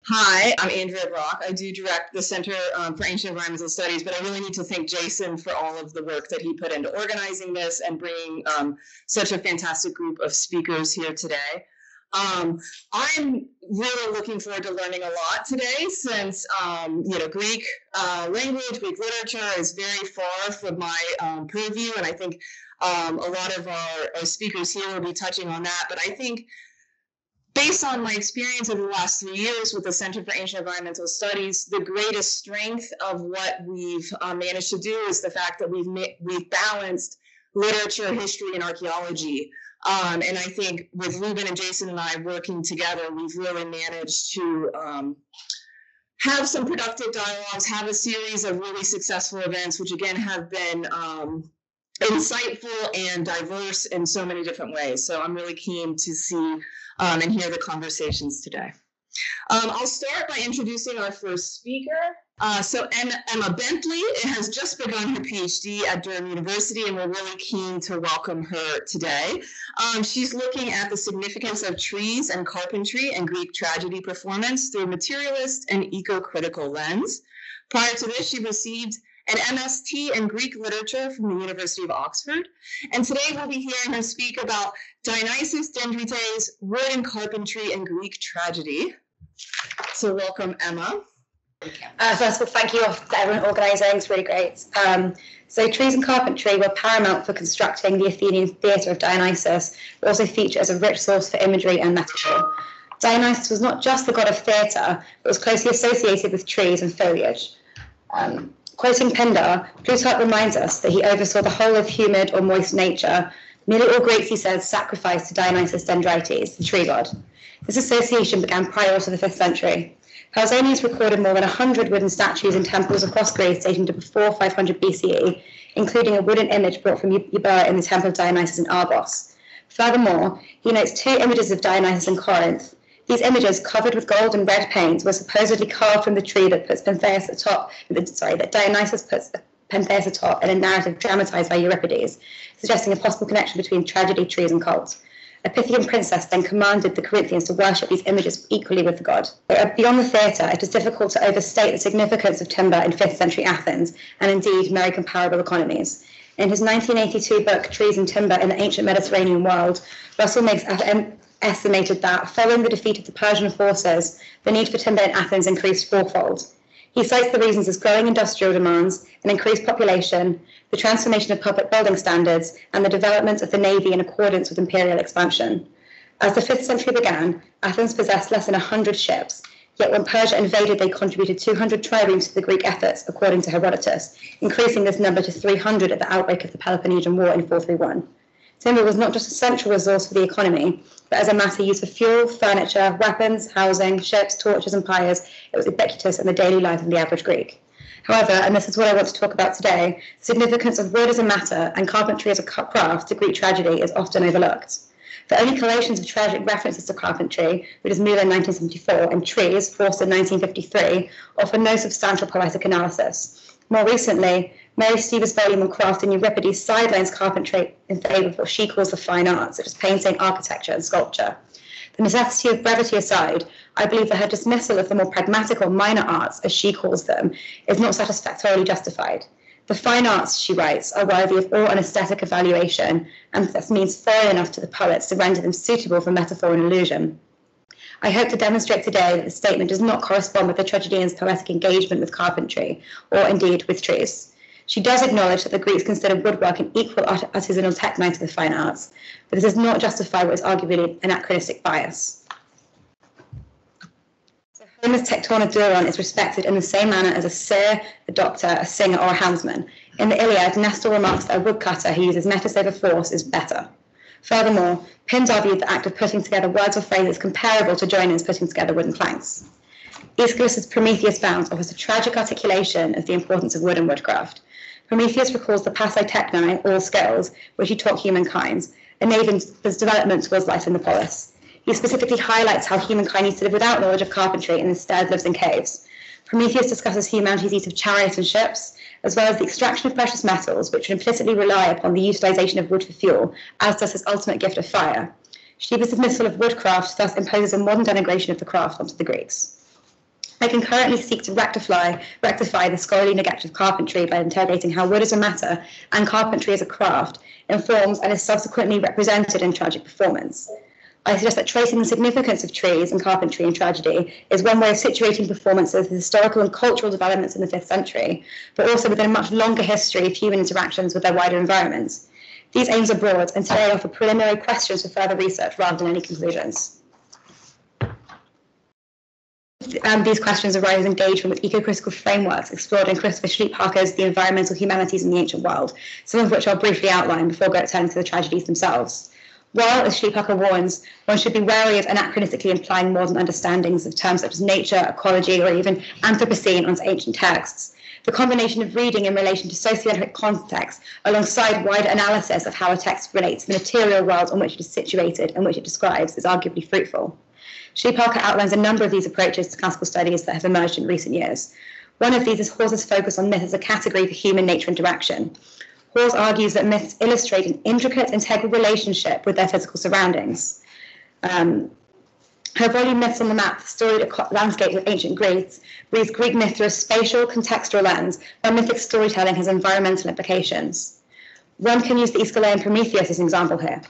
Hi, I'm Andrea. I do direct the Center for Ancient Environmental Studies, but I really need to thank Jason for all of the work that he put into organizing this and bringing such a fantastic group of speakers here today. I'm really looking forward to learning a lot today since, Greek language, Greek literature is very far from my purview, and I think a lot of our speakers here will be touching on that, but I think based on my experience over the last 3 years with the Center for Ancient Environmental Studies, the greatest strength of what we've managed to do is the fact that we've balanced literature, history, and archaeology. And I think with Ruben and Jason and I working together, we've really managed to have some productive dialogues, have a series of really successful events, which again have been insightful and diverse in so many different ways. So I'm really keen to see and hear the conversations today. I'll start by introducing our first speaker. So Emma Bentley has just begun her PhD at Durham University, and we're really keen to welcome her today. She's looking at the significance of trees and carpentry and Greek tragedy performance through a materialist and eco-critical lens. Prior to this, she received an MST in Greek literature from the University of Oxford. And today we'll be hearing her speak about Dionysus, Dendritês, wood and carpentry, and Greek tragedy. So welcome, Emma. First of all, thank you to everyone organising, it's really great. So trees and carpentry were paramount for constructing the Athenian theatre of Dionysus, but also feature as a rich source for imagery and metaphor. Dionysus was not just the god of theatre, but was closely associated with trees and foliage. Quoting Pindar, Plutarch reminds us that he oversaw the whole of humid or moist nature. Nearly all Greeks, he says, sacrificed to Dionysus Dendritês, the tree god. This association began prior to the 5th century. Pausanias recorded more than 100 wooden statues in temples across Greece dating to before 500 BCE, including a wooden image brought from Euboea in the temple of Dionysus in Argos. Furthermore, he notes 2 images of Dionysus in Corinth. These images, covered with gold and red paint, were supposedly carved from the tree that puts Pentheus atop, that Dionysus puts Pentheus atop in a narrative dramatized by Euripides, suggesting a possible connection between tragedy, trees, and cult. A Pythian princess then commanded the Corinthians to worship these images equally with the god. Beyond the theatre, it is difficult to overstate the significance of timber in 5th century Athens, and indeed very comparable economies. In his 1982 book, Trees and Timber in the Ancient Mediterranean World, Russell estimated that, following the defeat of the Persian forces, the need for timber in Athens increased fourfold. He cites the reasons as growing industrial demands, an increased population, the transformation of public building standards, and the development of the navy in accordance with imperial expansion. As the 5th century began, Athens possessed less than 100 ships, yet when Persia invaded, they contributed 200 triremes to the Greek efforts, according to Herodotus, increasing this number to 300 at the outbreak of the Peloponnesian War in 431. Timber was not just a central resource for the economy, but as a matter used for fuel, furniture, weapons, housing, ships, torches, and pyres, it was ubiquitous in the daily life of the average Greek. However, and this is what I want to talk about today, the significance of wood as a matter and carpentry as a craft to Greek tragedy is often overlooked. The only collations of tragic references to carpentry, which is Muller in 1974, and trees, Forster in 1953, offer no substantial poetic analysis. More recently, Mary Stevens' volume on craft in Euripides sidelines carpentry in favour of what she calls the fine arts, such as painting, architecture, and sculpture. The necessity of brevity aside, I believe that her dismissal of the more pragmatic or minor arts, as she calls them, is not satisfactorily justified. The fine arts, she writes, are worthy of all an aesthetic evaluation, and this means foreign enough to the poets to render them suitable for metaphor and allusion. I hope to demonstrate today that the statement does not correspond with the tragedian's poetic engagement with carpentry, or indeed with trees. She does acknowledge that the Greeks considered woodwork an equal artisanal technique to the fine arts, but this does not justify what is arguably an anachronistic bias. So Homer's Tectonodeuron is respected in the same manner as a seer, a doctor, a singer, or a helmsman. In the Iliad, Nestor remarks that a woodcutter who uses metis over force is better. Furthermore, Pindar viewed the act of putting together words or phrases comparable to joiners putting together wooden planks. Aeschylus's Prometheus Bound offers a tragic articulation of the importance of wood and woodcraft. Prometheus recalls the passae techni, all skills, which he taught humankind, enabling his development towards life in the polis. He specifically highlights how humankind needs to live without knowledge of carpentry and instead lives in caves. Prometheus discusses humanity's use of chariots and ships, as well as the extraction of precious metals, which would implicitly rely upon the utilization of wood for fuel, as does his ultimate gift of fire. Sheba's dismissal of woodcraft thus imposes a modern denigration of the craft onto the Greeks. I can currently seek to rectify the scholarly neglect of carpentry by interrogating how wood as a matter and carpentry as a craft informs and is subsequently represented in tragic performance. I suggest that tracing the significance of trees and carpentry in tragedy is one way of situating performance as historical and cultural developments in the 5th century, but also within a much longer history of human interactions with their wider environments. These aims are broad, and today I offer preliminary questions for further research rather than any conclusions. These questions arise as engagement with eco-critical frameworks explored in Christopher Schleetparker's The Environmental Humanities in the Ancient World, some of which I'll briefly outline before turning to the tragedies themselves. While, as Schleetparker warns, one should be wary of anachronistically implying modern understandings of terms such as nature, ecology, or even Anthropocene onto ancient texts, the combination of reading in relation to socioeconomic context alongside wider analysis of how a text relates to the material world on which it is situated and which it describes is arguably fruitful. Schleetparker outlines a number of these approaches to classical studies that have emerged in recent years. One of these is Hawes's focus on myth as a category for human-nature interaction. Hawes argues that myths illustrate an intricate, integral relationship with their physical surroundings. Her volume Myths on the Map, the storied landscapes of ancient Greece, reads Greek myth through a spatial, contextual lens, where mythic storytelling has environmental implications. One can use the Aeschylean Prometheus as an example here.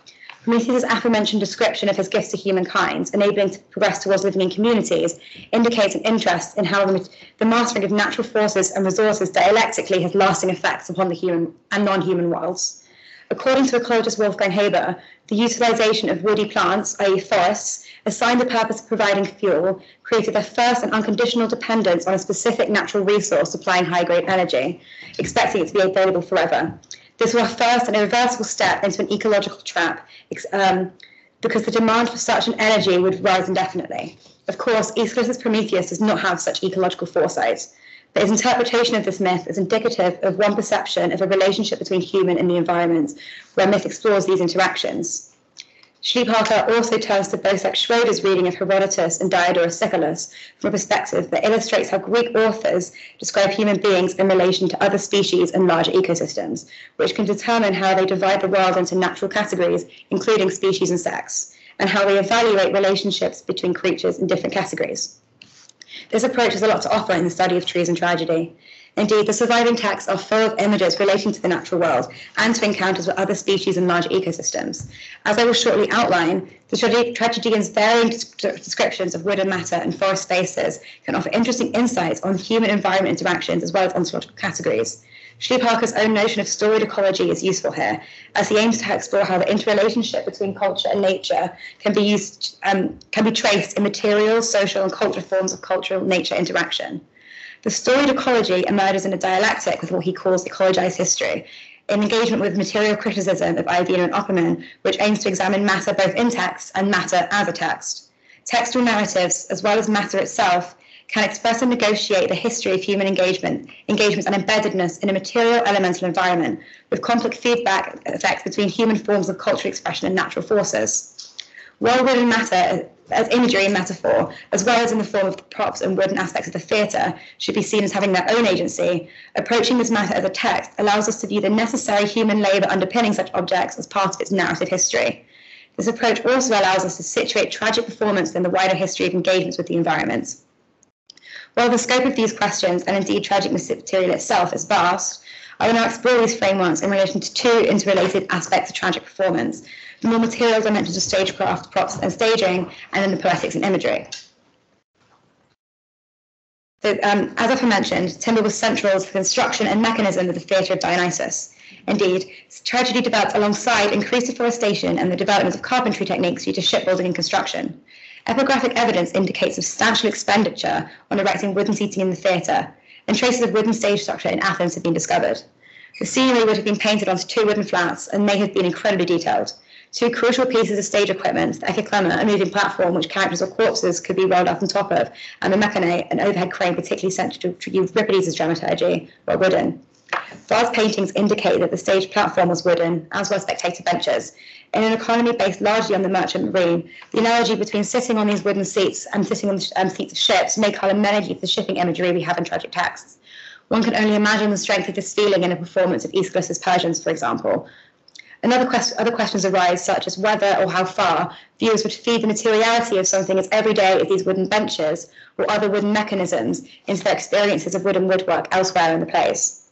Prometheus' aforementioned description of his gifts to humankind, enabling to progress towards living in communities, indicates an interest in how the mastering of natural forces and resources dialectically has lasting effects upon the human and non-human worlds. According to ecologist Wolfgang Haber, the utilization of woody plants, i.e. forests, assigned the purpose of providing fuel, created their first and unconditional dependence on a specific natural resource supplying high-grade energy, expecting it to be available forever. This was our first and irreversible step into an ecological trap, because the demand for such an energy would rise indefinitely. Of course, Aeschylus' Prometheus does not have such ecological foresight, but his interpretation of this myth is indicative of one perception of a relationship between human and the environment, where myth explores these interactions. Schleetparker also turns to Bosak Schroeder's reading of Herodotus and Diodorus Siculus from a perspective that illustrates how Greek authors describe human beings in relation to other species and larger ecosystems, which can determine how they divide the world into natural categories, including species and sex, and how they evaluate relationships between creatures in different categories. This approach has a lot to offer in the study of trees and tragedy. Indeed, the surviving texts are full of images relating to the natural world and to encounters with other species and larger ecosystems. As I will shortly outline, the tragedian's varying descriptions of wood and matter and forest spaces can offer interesting insights on human-environment interactions as well as ontological categories. Schleetparker's own notion of storied ecology is useful here, as he aims to explore how the interrelationship between culture and nature can be traced in material, social, and cultural forms of cultural-nature interaction. The storied ecology emerges in a dialectic with what he calls ecologized history, in engagement with material criticism of Iovino and Opperman, which aims to examine matter both in text and matter as a text. Textual narratives, as well as matter itself, can express and negotiate the history of human engagements and embeddedness in a material elemental environment, with complex feedback effects between human forms of cultural expression and natural forces. While wood and matter, as imagery and metaphor, as well as in the form of the props and wooden aspects of the theatre, should be seen as having their own agency, approaching this matter as a text allows us to view the necessary human labour underpinning such objects as part of its narrative history. This approach also allows us to situate tragic performance in the wider history of engagements with the environment. While the scope of these questions, and indeed tragic material itself, is vast, I will now explore these frameworks in relation to two interrelated aspects of tragic performance: the more material dimensions of stagecraft, props, and staging, and then the poetics and imagery. So, as I've mentioned, timber was central to the construction and mechanism of the theatre of Dionysus. Indeed, tragedy developed alongside increased deforestation and the development of carpentry techniques due to shipbuilding and construction. Epigraphic evidence indicates substantial expenditure on erecting wooden seating in the theatre, and traces of wooden stage structure in Athens have been discovered. The scenery would have been painted onto two wooden flats and may have been incredibly detailed. Two crucial pieces of stage equipment, the ekeklemma, a moving platform which characters or corpses could be rolled up on top of, and the mechane, an overhead crane particularly sent to Euripides' dramaturgy, were wooden. Vase paintings indicate that the stage platform was wooden, as were spectator benches. In an economy based largely on the merchant marine, the analogy between sitting on these wooden seats and sitting on the seats of ships may colour many of the shipping imagery we have in tragic texts. One can only imagine the strength of this feeling in a performance of Aeschylus' Persians, for example. Other questions arise, such as whether or how far viewers would feed the materiality of something as everyday as these wooden benches or other wooden mechanisms into their experiences of wooden woodwork elsewhere in the plays.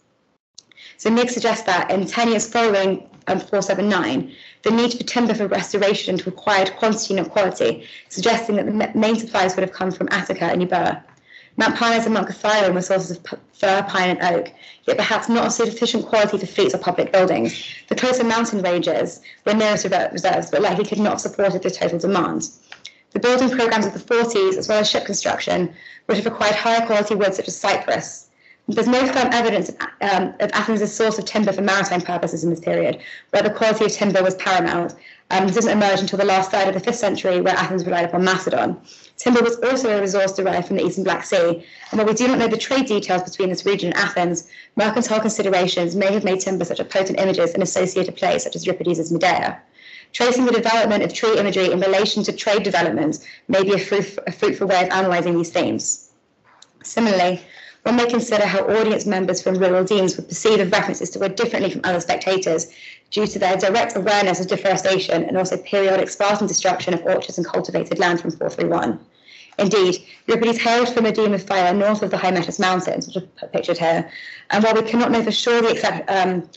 So Mig suggests that in 10 years following 479, the need for timber for restoration required quantity, not quality, suggesting that the main supplies would have come from Attica and Euboea. Mount Parnes and Mount Cathaeron were sources of fir, pine, and oak, yet perhaps not of sufficient quality for fleets or public buildings. The closer mountain ranges were nearest reserves, but likely could not have supported the total demand. The building programs of the 40s, as well as ship construction, would have required higher quality wood such as cypress. There's no firm evidence of Athens' source of timber for maritime purposes in this period, where the quality of timber was paramount. This doesn't emerge until the last third of the 5th century, where Athens relied upon Macedon. Timber was also a resource derived from the Eastern Black Sea, and while we do not know the trade details between this region and Athens, mercantile considerations may have made timber such a potent images in associated plays such as Euripides' Medea. Tracing the development of tree imagery in relation to trade development may be a fruitful way of analysing these themes. Similarly, one may consider how audience members from rural demes would perceive the references to wood differently from other spectators due to their direct awareness of deforestation and also periodic Spartan destruction of orchards and cultivated land from 431. Indeed, Euripides hailed from a deme of fire north of the Hymettus Mountains, which are pictured here, and while we cannot know for sure the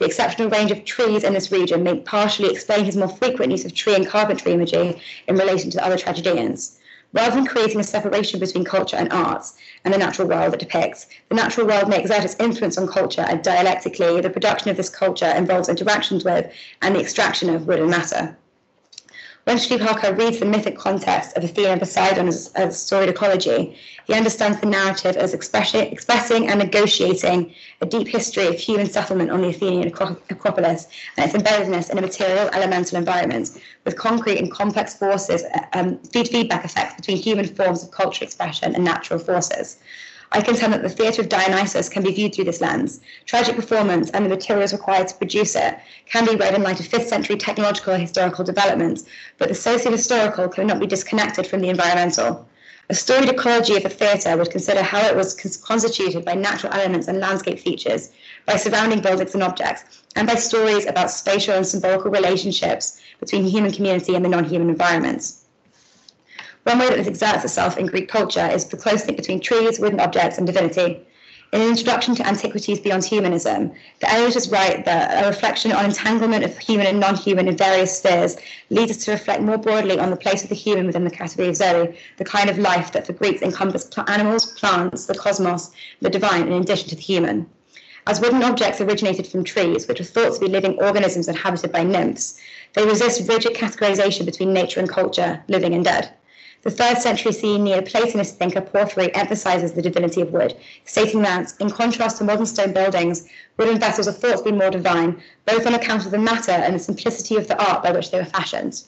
exceptional range of trees in this region may partially explain his more frequent use of tree and carpentry imagery in relation to the other tragedians. Rather than creating a separation between culture and arts and the natural world it depicts, the natural world may exert its influence on culture, and dialectically, the production of this culture involves interactions with and the extraction of wood and matter. When Shrivaka reads the mythic context of Athena and Poseidon as storied ecology, he understands the narrative as expressing and negotiating a deep history of human settlement on the Athenian Acropolis and its embeddedness in a material, elemental environment, with concrete and complex forces, feedback effects between human forms of cultural expression and natural forces. I contend that the theatre of Dionysus can be viewed through this lens. Tragic performance and the materials required to produce it can be read in light of 5th century technological and historical developments, but the socio-historical cannot be disconnected from the environmental. A storied ecology of the theatre would consider how it was constituted by natural elements and landscape features, by surrounding buildings and objects, and by stories about spatial and symbolical relationships between the human community and the non-human environments. One way that this exerts itself in Greek culture is the close link between trees, wooden objects, and divinity. In an introduction to Antiquities Beyond Humanism, the Elegists write that a reflection on entanglement of human and non-human in various spheres leads us to reflect more broadly on the place of the human within the category of Zoe, the kind of life that for Greeks encompassed animals, plants, the cosmos, the divine, in addition to the human. As wooden objects originated from trees, which were thought to be living organisms inhabited by nymphs, they resist rigid categorization between nature and culture, living and dead. The 3rd century CE Neoplatonist thinker Porphyry emphasizes the divinity of wood, stating that, in contrast to modern stone buildings, wooden vessels are thought to be more divine, both on account of the matter and the simplicity of the art by which they were fashioned.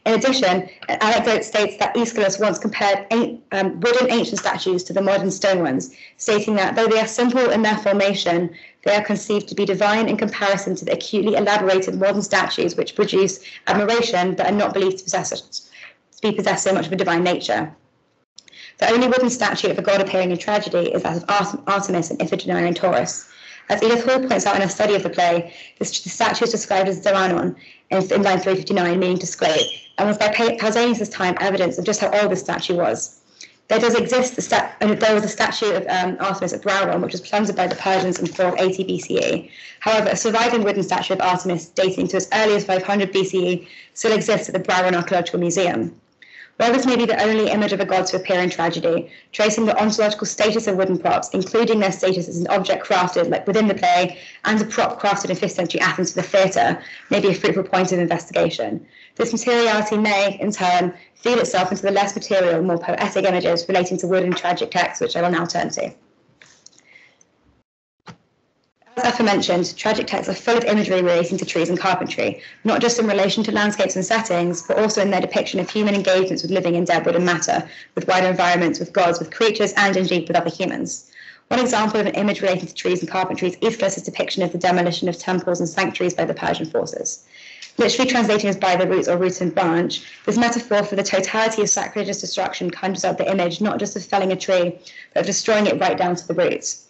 In addition, an anecdote states that Aeschylus once compared wooden ancient statues to the modern stone ones, stating that though they are simple in their formation, they are conceived to be divine in comparison to the acutely elaborated modern statues which produce admiration but are not believed to possess so much of a divine nature. The only wooden statue of a god appearing in tragedy is that of Artemis and Iphigenia in Taurus. As Edith Hall points out in her study of the play, the statue is described as Zeranon in line 359, meaning to scrape, and was by Pausanias' time evidence of just how old this statue was. There was a statue of Artemis at Brauron, which was plundered by the Persians in 480 BCE. However, a surviving wooden statue of Artemis dating to as early as 500 BCE still exists at the Brauron Archaeological Museum. While this may be the only image of a god to appear in tragedy, tracing the ontological status of wooden props, including their status as an object crafted like within the play and a prop crafted in 5th century Athens for the theatre, may be a fruitful point of investigation. This materiality may, in turn, feed itself into the less material, more poetic images relating to wooden tragic texts, which I will now turn to. As aforementioned, tragic texts are full of imagery relating to trees and carpentry, not just in relation to landscapes and settings, but also in their depiction of human engagements with living and dead wood and matter, with wider environments, with gods, with creatures, and indeed with other humans. One example of an image relating to trees and carpentry is Aeschylus' depiction of the demolition of temples and sanctuaries by the Persian forces. Literally translating as by the roots or root and branch, this metaphor for the totality of sacrilegious destruction conjures up the image not just of felling a tree, but of destroying it right down to the roots.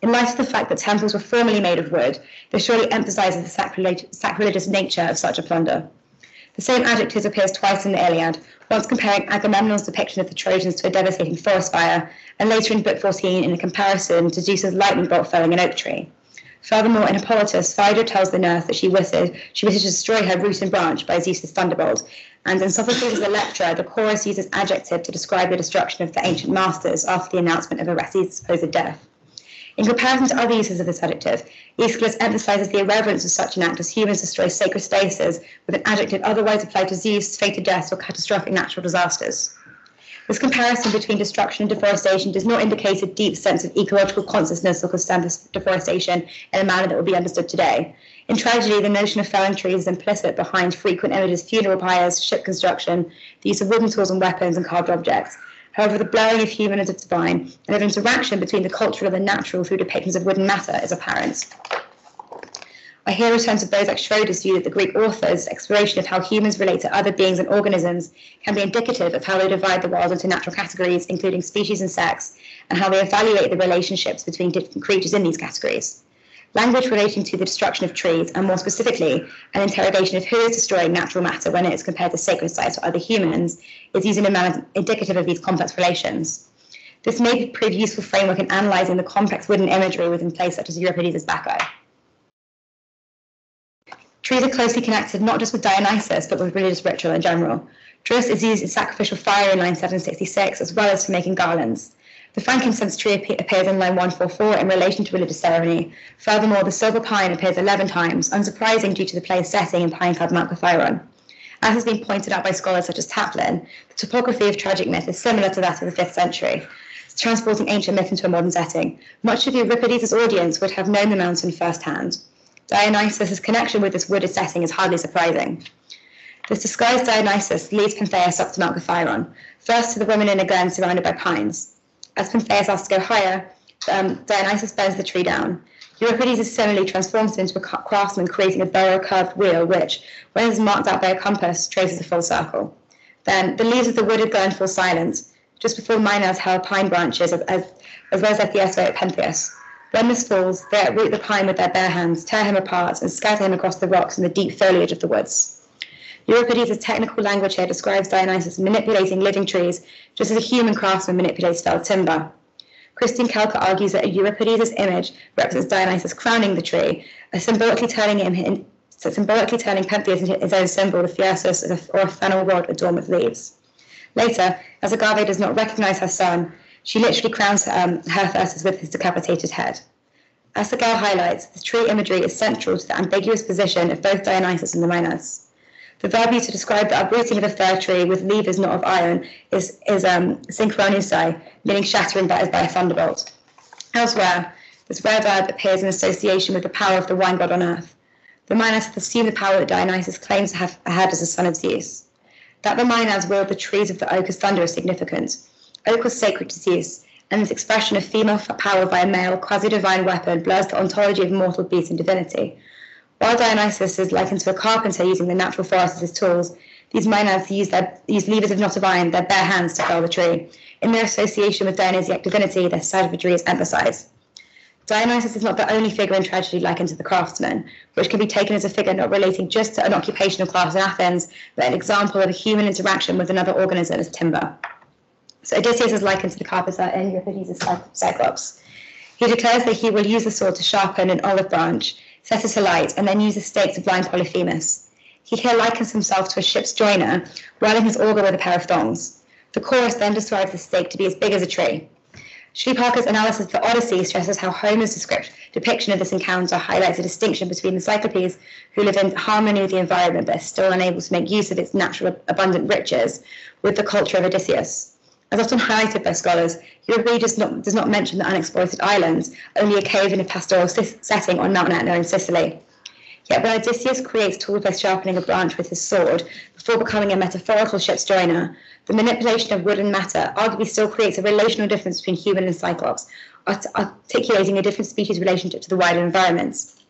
In light of the fact that temples were formerly made of wood, this surely emphasizes the sacrilegious nature of such a plunder. The same adjective appears twice in the Iliad, once comparing Agamemnon's depiction of the Trojans to a devastating forest fire, and later in Book 14 in a comparison to Zeus's lightning bolt felling an oak tree. Furthermore, in Hippolytus, Phaedra tells the nurse that she wishes to destroy her root and branch by Zeus's thunderbolt, and in Sophocles' Electra, the chorus uses adjective to describe the destruction of the ancient masters after the announcement of Orestes' supposed death. In comparison to other uses of this adjective, Aeschylus emphasizes the irreverence of such an act as humans destroy sacred spaces with an adjective otherwise applied to Zeus, fated deaths, or catastrophic natural disasters. This comparison between destruction and deforestation does not indicate a deep sense of ecological consciousness or concern for deforestation in a manner that will be understood today. In tragedy, the notion of felling trees is implicit behind frequent images of funeral pyres, ship construction, the use of wooden tools and weapons, and carved objects. However, the blurring of human and of divine, and of interaction between the cultural and the natural through depictions of wooden matter is apparent. I here return to Bozac Schroeder's view that the Greek authors' exploration of how humans relate to other beings and organisms can be indicative of how they divide the world into natural categories, including species and sex, and how they evaluate the relationships between different creatures in these categories. Language relating to the destruction of trees, and more specifically, an interrogation of who is destroying natural matter when it is compared to sacred sites or other humans, is used in a manner indicative of these complex relations. This may prove a useful framework in analysing the complex wooden imagery within places such as Euripides' Bacchae. Trees are closely connected not just with Dionysus, but with religious ritual in general. Drusus is used in sacrificial fire in line 766, as well as for making garlands. The frankincense tree appears in line 144 in relation to religious ceremony. Furthermore, the silver pine appears 11 times, unsurprising due to the play's setting in pine-clad Mount Kithairon. As has been pointed out by scholars such as Taplin, the topography of tragic myth is similar to that of the 5th century, transporting ancient myth into a modern setting. Much of Euripides' audience would have known the mountain firsthand. Dionysus' connection with this wooded setting is hardly surprising. This disguised Dionysus leads Pentheus up to Mount Kithairon, first to the women in a glen surrounded by pines. As Pentheus asks to go higher, Dionysus bends the tree down. Euripides is similarly transformed into a craftsman, creating a barrel-curved wheel which, when it is marked out by a compass, traces a full circle. Then, the leaves of the wooded glen fall silent, just before Minos held pine branches, as well as their theatre at Pentheus. When this falls, they uproot the pine with their bare hands, tear him apart, and scatter him across the rocks in the deep foliage of the woods. Euripides' technical language here describes Dionysus manipulating living trees, just as a human craftsman manipulates felled timber. Christian Kelker argues that Euripides' image represents Dionysus crowning the tree, symbolically turning Pentheus into his own symbol, the Thyrsus, or a fennel rod adorned with leaves. Later, as Agave does not recognize her son, she literally crowns her Thyrsus with his decapitated head. As Segal highlights, the tree imagery is central to the ambiguous position of both Dionysus and the Minos. The verb used to describe the uprooting of a fir tree with levers not of iron is synchronisai, meaning shattering that as by a thunderbolt. Elsewhere, this rare verb appears in association with the power of the wine god on earth. The Minos have assumed the power that Dionysus claims to have had as a son of Zeus. That the Minos willed the trees of the oak as thunder is significant. Oak was sacred to Zeus, and this expression of female power by a male, quasi-divine weapon blurs the ontology of mortal beast and divinity. While Dionysus is likened to a carpenter using the natural forest as his tools, these Minos use levers of not of iron, their bare hands, to fell the tree. In their association with Dionysiac divinity, their savagery is emphasized. Dionysus is not the only figure in tragedy likened to the craftsman, which can be taken as a figure not relating just to an occupational class in Athens, but an example of a human interaction with another organism as timber. So Odysseus is likened to the carpenter in Euripides' Cyclops. He declares that he will use the sword to sharpen an olive branch, set it alight, and then use a stake to blind Polyphemus. He here likens himself to a ship's joiner, whirling his auger with a pair of thongs. The chorus then describes the stake to be as big as a tree. Shelley Parker's analysis of the Odyssey stresses how Homer's depiction of this encounter highlights a distinction between the Cyclopes, who live in harmony with the environment but are still unable to make use of its natural abundant riches, with the culture of Odysseus. As often highlighted by scholars, Euripides does not mention the unexploited islands, only a cave in a pastoral setting on Mount Etna in Sicily. Yet when Odysseus creates tools by sharpening a branch with his sword, before becoming a metaphorical ship's joiner, the manipulation of wood and matter arguably still creates a relational difference between human and Cyclops, articulating a different species relationship to the wider environments.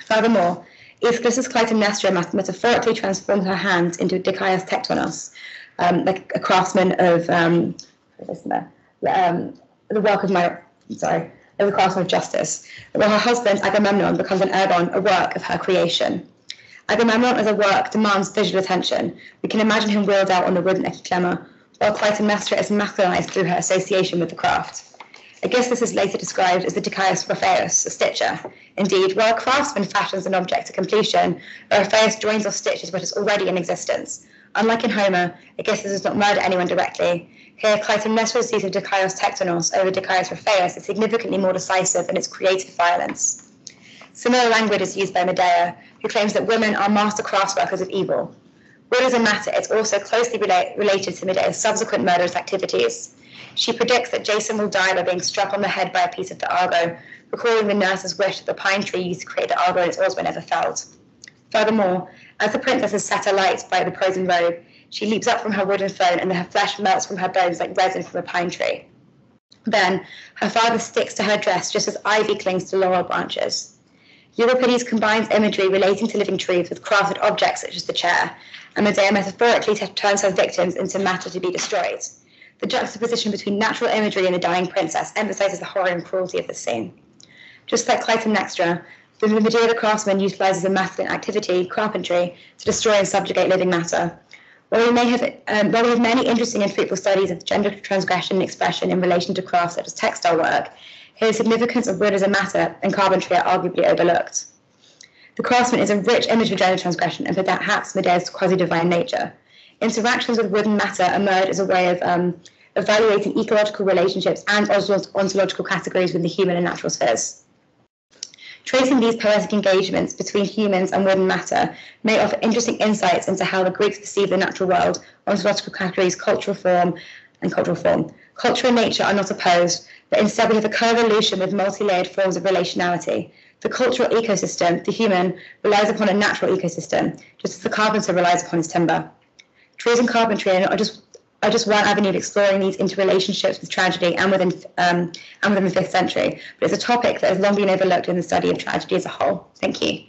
Furthermore, Aeschylus' Clytemnestra metaphorically transformed her hands into a Dikaios tektonos, like a craftsman of the work of of the craftsman of justice, while her husband, Agamemnon, becomes an ergon, a work of her creation. Agamemnon as a work demands visual attention. We can imagine him wheeled out on the wooden echiklemma, while Clytemnestra is masculinized through her association with the craft. Aegisthus is later described as the Dicaios Ripheus, a stitcher. Indeed, where a craftsman fashions an object to completion, Ripheus joins or stitches what is already in existence. Unlike in Homer, Aegisthus does not murder anyone directly. Here, Clytemnestra's use of Dicaios Tektonos over Dicaios Ripheus is significantly more decisive in its creative violence. Similar language is used by Medea, who claims that women are master craftsworkers of evil. Wood as a matter is also closely related to Medea's subsequent murderous activities. She predicts that Jason will die by being struck on the head by a piece of the Argo, recalling the nurse's wish that the pine tree used to create the Argo in its oars were never felled. Furthermore, as the princess is set alight by the poison robe, she leaps up from her wooden throne and her flesh melts from her bones like resin from a pine tree. Then, her father sticks to her dress just as ivy clings to laurel branches. Euripides combines imagery relating to living trees with crafted objects such as the chair, and Medea metaphorically turns her victims into matter to be destroyed. The juxtaposition between natural imagery and the dying princess emphasizes the horror and cruelty of the scene. Just like Clytemnestra, the Medea the craftsman utilizes a masculine activity, carpentry, to destroy and subjugate living matter. While we have many interesting and fruitful studies of gender transgression and expression in relation to crafts such as textile work, here the significance of wood as a matter and carpentry are arguably overlooked. The craftsman is a rich image of gender transgression and perhaps Medea's quasi-divine nature. Interactions with wood and matter emerge as a way of evaluating ecological relationships and ontological categories with the human and natural spheres. Tracing these poetic engagements between humans and wood and matter may offer interesting insights into how the Greeks perceived the natural world, ontological categories, cultural form, and cultural form. Culture and nature are not opposed, but instead we have a co-evolution with multi-layered forms of relationality. The cultural ecosystem, the human, relies upon a natural ecosystem, just as the carpenter relies upon his timber. Trees and carpentry are just one avenue of exploring these interrelationships with tragedy and within the 5th century, but it's a topic that has long been overlooked in the study of tragedy as a whole. Thank you.